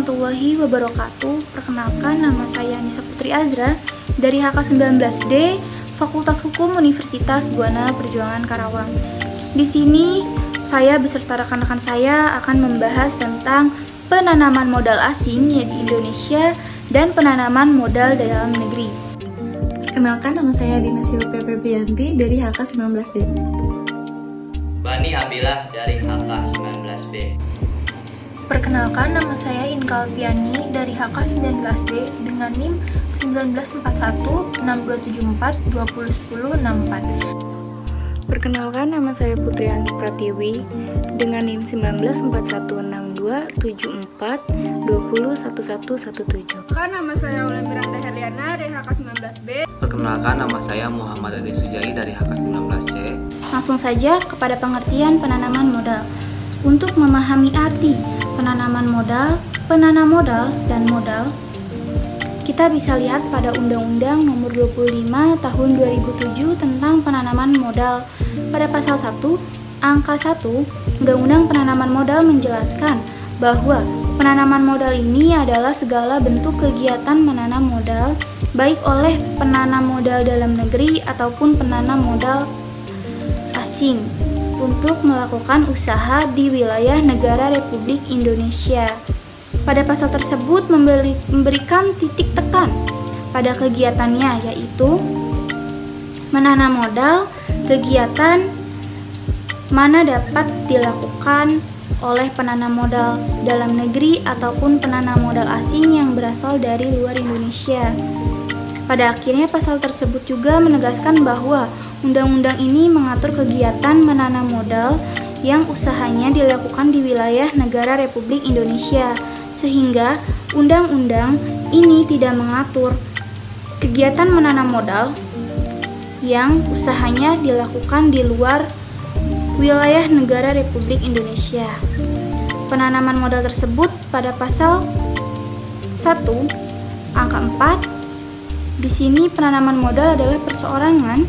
warahmatullahi wabarakatuh. Perkenalkan, nama saya Anissa Putri Azra dari HK19D Fakultas Hukum Universitas Buana Perjuangan Karawang. Di sini saya beserta rekan-rekan saya akan membahas tentang penanaman modal asing di Indonesia dan penanaman modal dalam negeri. Perkenalkan, nama saya Dina Silvia Febrianti dari HK19D. Bani Abilah dari HK19B. Perkenalkan, nama saya Inka Alpiani dari HK19D dengan NIM 19416274201064. Perkenalkan, nama saya Putri Andi Pratiwi dengan NIM 19416274201117. Nama saya Ulan Miranda Herliana dari HK19B. Perkenalkan, nama saya Muhammad Adi Sujai dari HK19C. Langsung saja kepada pengertian penanaman modal. Untuk memahami arti penanaman modal, penanam modal, dan modal, kita bisa lihat pada Undang-Undang Nomor 25 Tahun 2007 tentang penanaman modal. Pada pasal 1, angka 1, Undang-Undang Penanaman Modal menjelaskan bahwa penanaman modal ini adalah segala bentuk kegiatan menanam modal, baik oleh penanam modal dalam negeri ataupun penanam modal asing, untuk melakukan usaha di wilayah negara Republik Indonesia. Pada pasal tersebut memberikan titik tekan pada kegiatannya, yaitu menanam modal, kegiatan mana dapat dilakukan oleh penanam modal dalam negeri ataupun penanam modal asing yang berasal dari luar Indonesia. Pada akhirnya pasal tersebut juga menegaskan bahwa undang-undang ini mengatur kegiatan menanam modal yang usahanya dilakukan di wilayah negara Republik Indonesia, sehingga undang-undang ini tidak mengatur kegiatan menanam modal yang usahanya dilakukan di luar wilayah negara Republik Indonesia. Penanaman modal tersebut pada pasal 1 angka 4. Di sini penanaman modal adalah perseorangan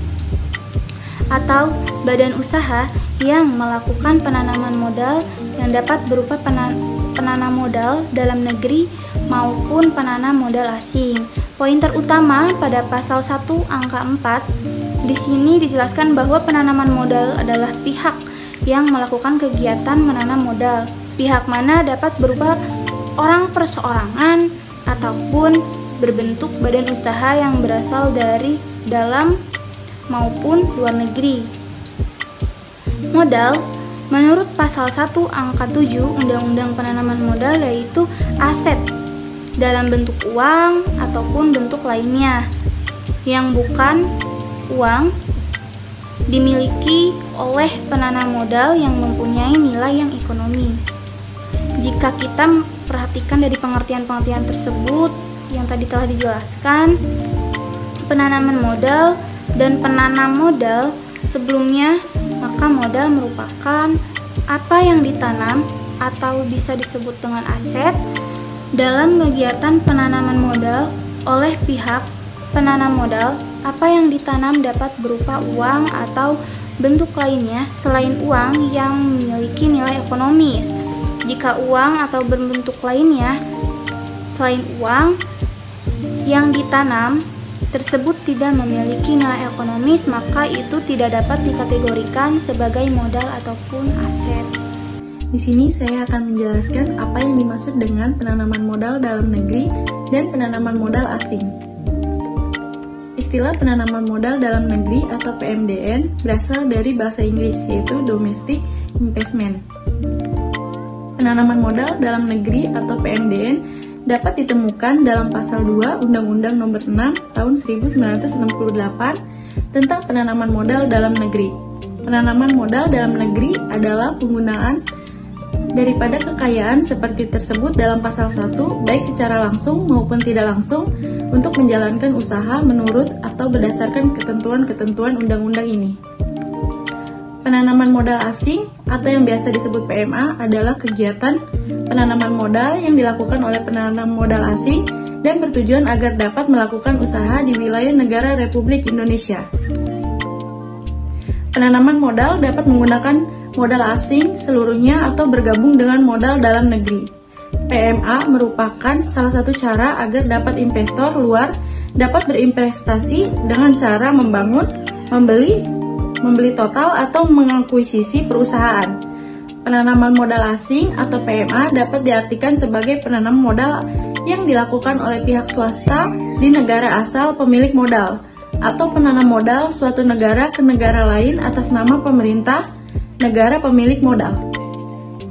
atau badan usaha yang melakukan penanaman modal yang dapat berupa penanam modal dalam negeri maupun penanam modal asing. Pointer utama pada pasal 1 angka 4, di sini dijelaskan bahwa penanaman modal adalah pihak yang melakukan kegiatan menanam modal. Pihak mana dapat berupa orang perseorangan ataupun berbentuk badan usaha yang berasal dari dalam maupun luar negeri. Modal menurut pasal 1 angka 7 Undang-Undang Penanaman Modal yaitu aset dalam bentuk uang ataupun bentuk lainnya yang bukan uang, dimiliki oleh penanam modal yang mempunyai nilai yang ekonomis. Jika kita perhatikan dari pengertian-pengertian tersebut yang tadi telah dijelaskan, penanaman modal dan penanam modal sebelumnya, maka modal merupakan apa yang ditanam atau bisa disebut dengan aset dalam kegiatan penanaman modal oleh pihak penanam modal. Apa yang ditanam dapat berupa uang atau bentuk lainnya selain uang yang memiliki nilai ekonomis. Jika uang atau berbentuk lainnya selain uang yang ditanam tersebut tidak memiliki nilai ekonomis, maka itu tidak dapat dikategorikan sebagai modal ataupun aset. Di sini saya akan menjelaskan apa yang dimaksud dengan penanaman modal dalam negeri dan penanaman modal asing. Istilah penanaman modal dalam negeri atau PMDN berasal dari bahasa Inggris, yaitu Domestic Investment. Penanaman modal dalam negeri atau PMDN dapat ditemukan dalam pasal 2 Undang-Undang Nomor 6 Tahun 1968 tentang penanaman modal dalam negeri. Penanaman modal dalam negeri adalah penggunaan daripada kekayaan seperti tersebut dalam pasal 1 baik secara langsung maupun tidak langsung untuk menjalankan usaha menurut atau berdasarkan ketentuan-ketentuan undang-undang ini. Penanaman modal asing atau yang biasa disebut PMA adalah kegiatan penanaman modal yang dilakukan oleh penanam modal asing dan bertujuan agar dapat melakukan usaha di wilayah negara Republik Indonesia. Penanaman modal dapat menggunakan modal asing seluruhnya atau bergabung dengan modal dalam negeri. PMA merupakan salah satu cara agar dapat investor luar dapat berinvestasi dengan cara membangun, membeli total atau mengakuisisi perusahaan. Penanaman modal asing atau PMA dapat diartikan sebagai penanaman modal yang dilakukan oleh pihak swasta di negara asal pemilik modal, atau penanam modal suatu negara ke negara lain atas nama pemerintah negara pemilik modal.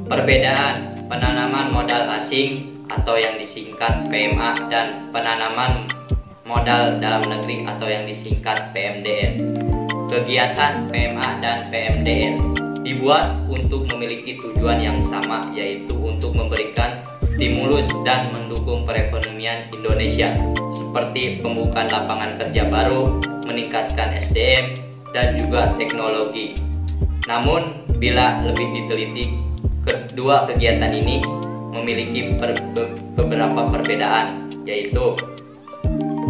Perbedaan penanaman modal asing atau yang disingkat PMA dan penanaman modal dalam negeri atau yang disingkat PMDN. Kegiatan PMA dan PMDN dibuat untuk memiliki tujuan yang sama, yaitu untuk memberikan stimulus dan mendukung perekonomian Indonesia seperti pembukaan lapangan kerja baru, meningkatkan SDM, dan juga teknologi. Namun, bila lebih diteliti, kedua kegiatan ini memiliki beberapa perbedaan, yaitu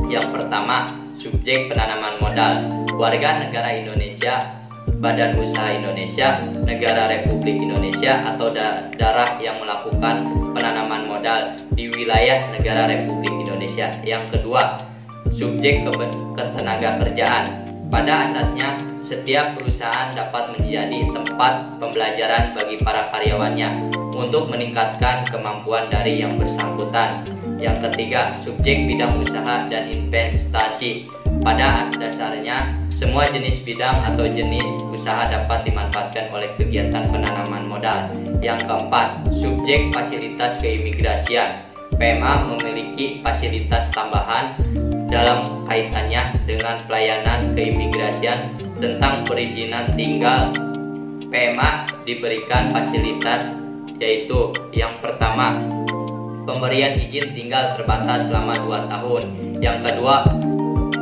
yang pertama, subjek penanaman modal, warga negara Indonesia, Badan Usaha Indonesia, Negara Republik Indonesia, atau daerah yang melakukan penanaman modal di wilayah Negara Republik Indonesia. Yang kedua, subjek ketenaga kerjaan. Pada asasnya, setiap perusahaan dapat menjadi tempat pembelajaran bagi para karyawannya untuk meningkatkan kemampuan dari yang bersangkutan. Yang ketiga, subjek bidang usaha dan investasi. Pada dasarnya, semua jenis bidang atau jenis usaha dapat dimanfaatkan oleh kegiatan penanaman modal. Yang keempat, subjek fasilitas keimigrasian. PMA memiliki fasilitas tambahan dalam kaitannya dengan pelayanan keimigrasian tentang perizinan tinggal. PMA diberikan fasilitas yaitu yang pertama, pemberian izin tinggal terbatas selama 2 tahun. Yang kedua,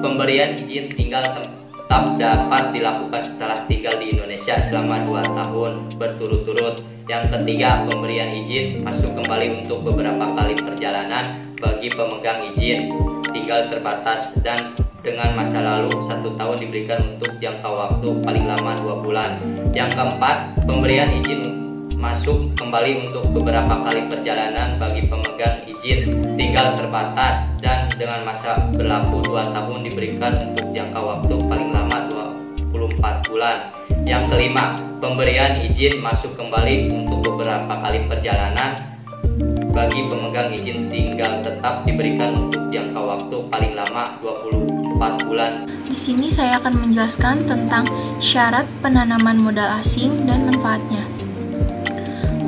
pemberian izin tinggal tetap dapat dilakukan setelah tinggal di Indonesia selama 2 tahun berturut-turut. Yang ketiga, pemberian izin masuk kembali untuk beberapa kali perjalanan bagi pemegang izin tinggal terbatas dan dengan masa lalu 1 tahun diberikan untuk jangka waktu paling lama 2 bulan. Yang keempat, pemberian izin masuk kembali untuk beberapa kali perjalanan bagi pemegang izin tinggal terbatas dan dengan masa berlaku 2 tahun diberikan untuk jangka waktu paling lama 24 bulan. Yang kelima, pemberian izin masuk kembali untuk beberapa kali perjalanan bagi pemegang izin tinggal tetap diberikan untuk jangka waktu paling lama 24 bulan. Di sini saya akan menjelaskan tentang syarat penanaman modal asing dan manfaatnya.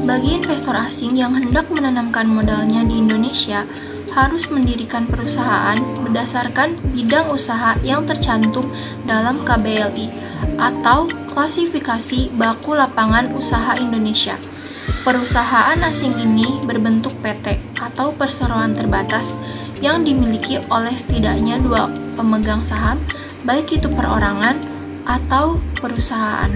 Bagi investor asing yang hendak menanamkan modalnya di Indonesia, harus mendirikan perusahaan berdasarkan bidang usaha yang tercantum dalam KBLI atau Klasifikasi Baku Lapangan Usaha Indonesia. Perusahaan asing ini berbentuk PT atau perseroan terbatas yang dimiliki oleh setidaknya 2 pemegang saham, baik itu perorangan atau perusahaan.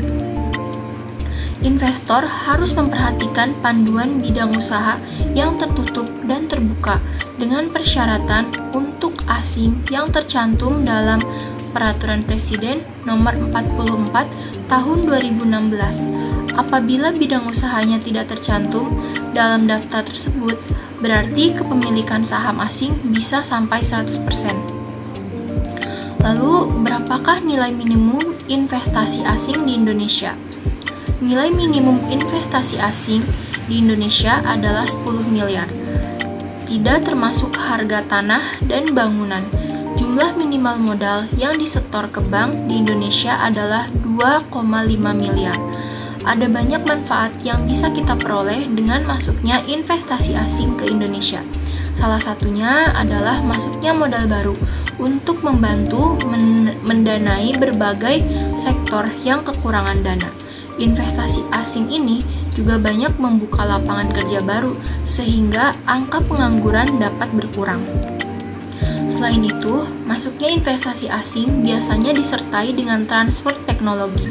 Investor harus memperhatikan panduan bidang usaha yang tertutup dan terbuka dengan persyaratan untuk asing yang tercantum dalam Peraturan Presiden Nomor 44 Tahun 2016. Apabila bidang usahanya tidak tercantum dalam daftar tersebut, berarti kepemilikan saham asing bisa sampai 100%. Lalu, berapakah nilai minimum investasi asing di Indonesia? Nilai minimum investasi asing di Indonesia adalah 10 miliar. Tidak termasuk harga tanah dan bangunan. Jumlah minimal modal yang disetor ke bank di Indonesia adalah 2,5 miliar. Ada banyak manfaat yang bisa kita peroleh dengan masuknya investasi asing ke Indonesia. Salah satunya adalah masuknya modal baru untuk membantu mendanai berbagai sektor yang kekurangan dana. Investasi asing ini juga banyak membuka lapangan kerja baru sehingga angka pengangguran dapat berkurang. Selain itu, masuknya investasi asing biasanya disertai dengan transfer teknologi.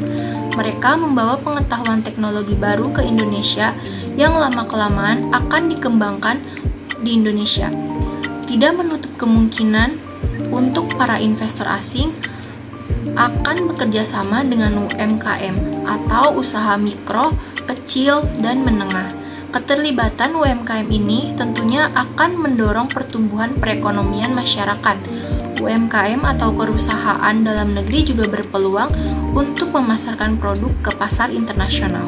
Mereka membawa pengetahuan teknologi baru ke Indonesia yang lama-kelamaan akan dikembangkan di Indonesia. Tidak menutup kemungkinan untuk para investor asing akan bekerja sama dengan UMKM atau usaha mikro, kecil, dan menengah. Keterlibatan UMKM ini tentunya akan mendorong pertumbuhan perekonomian masyarakat. UMKM atau perusahaan dalam negeri juga berpeluang untuk memasarkan produk ke pasar internasional.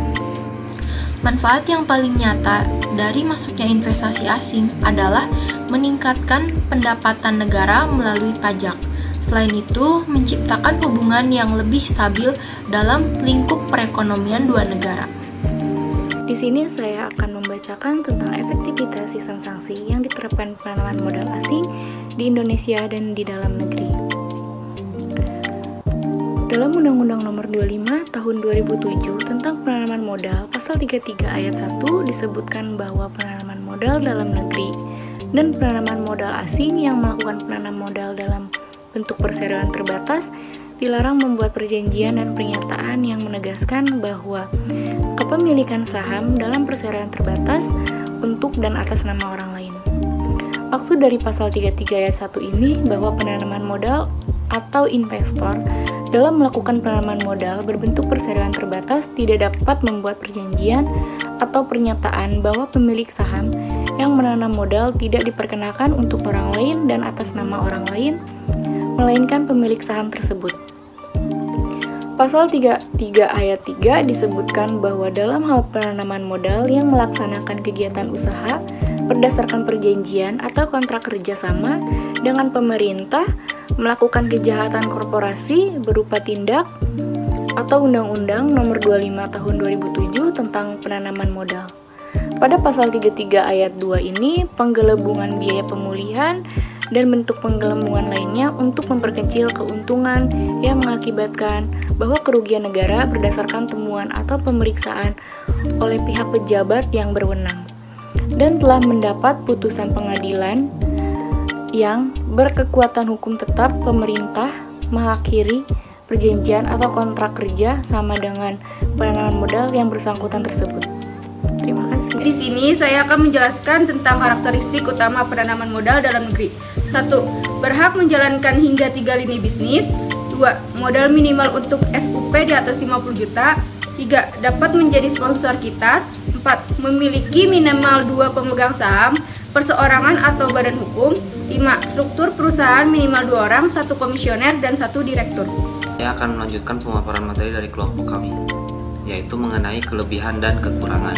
Manfaat yang paling nyata dari masuknya investasi asing adalah meningkatkan pendapatan negara melalui pajak. Selain itu, menciptakan hubungan yang lebih stabil dalam lingkup perekonomian dua negara. Di sini saya akan membacakan tentang efektivitas sistem sanksi yang diterapkan penanaman modal asing di Indonesia dan di dalam negeri. Dalam Undang-Undang Nomor 25 Tahun 2007 tentang penanaman modal, Pasal 33 Ayat 1 disebutkan bahwa penanaman modal dalam negeri dan penanaman modal asing yang melakukan penanaman modal dalam bentuk perseroan terbatas dilarang membuat perjanjian dan pernyataan yang menegaskan bahwa kepemilikan saham dalam perseroan terbatas untuk dan atas nama orang lain. Maksud dari pasal 33 ayat 1 ini bahwa penanaman modal atau investor dalam melakukan penanaman modal berbentuk perseroan terbatas tidak dapat membuat perjanjian atau pernyataan bahwa pemilik saham yang menanam modal tidak diperkenakan untuk orang lain dan atas nama orang lain, melainkan pemilik saham tersebut. Pasal 33 ayat 3 disebutkan bahwa dalam hal penanaman modal yang melaksanakan kegiatan usaha berdasarkan perjanjian atau kontrak kerjasama dengan pemerintah melakukan kejahatan korporasi berupa tindak atau Undang-Undang Nomor 25 Tahun 2007 tentang penanaman modal. Pada pasal 33 ayat 2 ini, penggelembungan biaya pemulihan dan bentuk penggelembungan lainnya untuk memperkecil keuntungan yang mengakibatkan bahwa kerugian negara berdasarkan temuan atau pemeriksaan oleh pihak pejabat yang berwenang dan telah mendapat putusan pengadilan yang berkekuatan hukum tetap pemerintah mengakhiri perjanjian atau kontrak kerja sama dengan penanaman modal yang bersangkutan tersebut. Terima kasih. Di sini saya akan menjelaskan tentang karakteristik utama penanaman modal dalam negeri. 1. Berhak menjalankan hingga 3 lini bisnis. 2. Modal minimal untuk SUP di atas 50 juta. 3. Dapat menjadi sponsor kitas. 4. Memiliki minimal 2 pemegang saham, perseorangan atau badan hukum. 5. Struktur perusahaan minimal 2 orang, 1 komisioner dan 1 direktur. Saya akan melanjutkan pemaparan materi dari kelompok kami, yaitu mengenai kelebihan dan kekurangan.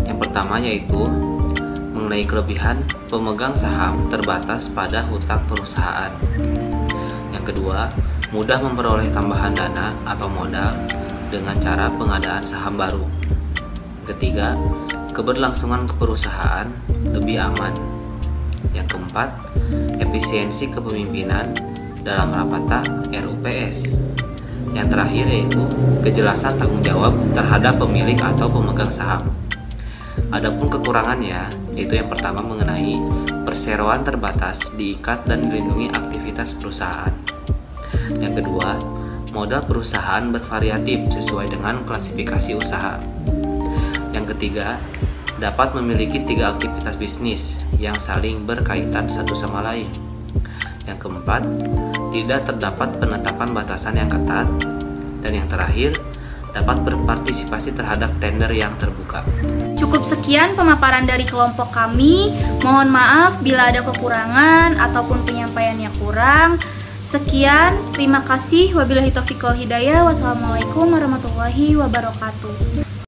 Yang pertama yaitu mengenai kelebihan pemegang saham terbatas pada hutang perusahaan. Yang kedua, mudah memperoleh tambahan dana atau modal dengan cara pengadaan saham baru. Ketiga, keberlangsungan perusahaan lebih aman. Yang keempat, efisiensi kepemimpinan dalam rapata RUPS. Yang terakhir yaitu kejelasan tanggung jawab terhadap pemilik atau pemegang saham. Adapun kekurangannya, yaitu yang pertama mengenai perseroan terbatas diikat dan dilindungi aktivitas perusahaan. Yang kedua, modal perusahaan bervariatif sesuai dengan klasifikasi usaha. Yang ketiga, dapat memiliki 3 aktivitas bisnis yang saling berkaitan satu sama lain. Yang keempat, tidak terdapat penetapan batasan yang ketat. Dan yang terakhir, dapat berpartisipasi terhadap tender yang terbuka. Cukup sekian pemaparan dari kelompok kami. Mohon maaf bila ada kekurangan ataupun penyampaiannya kurang. Sekian, terima kasih. Wabillahi taufiq wal hidayah. Wassalamualaikum warahmatullahi wabarakatuh.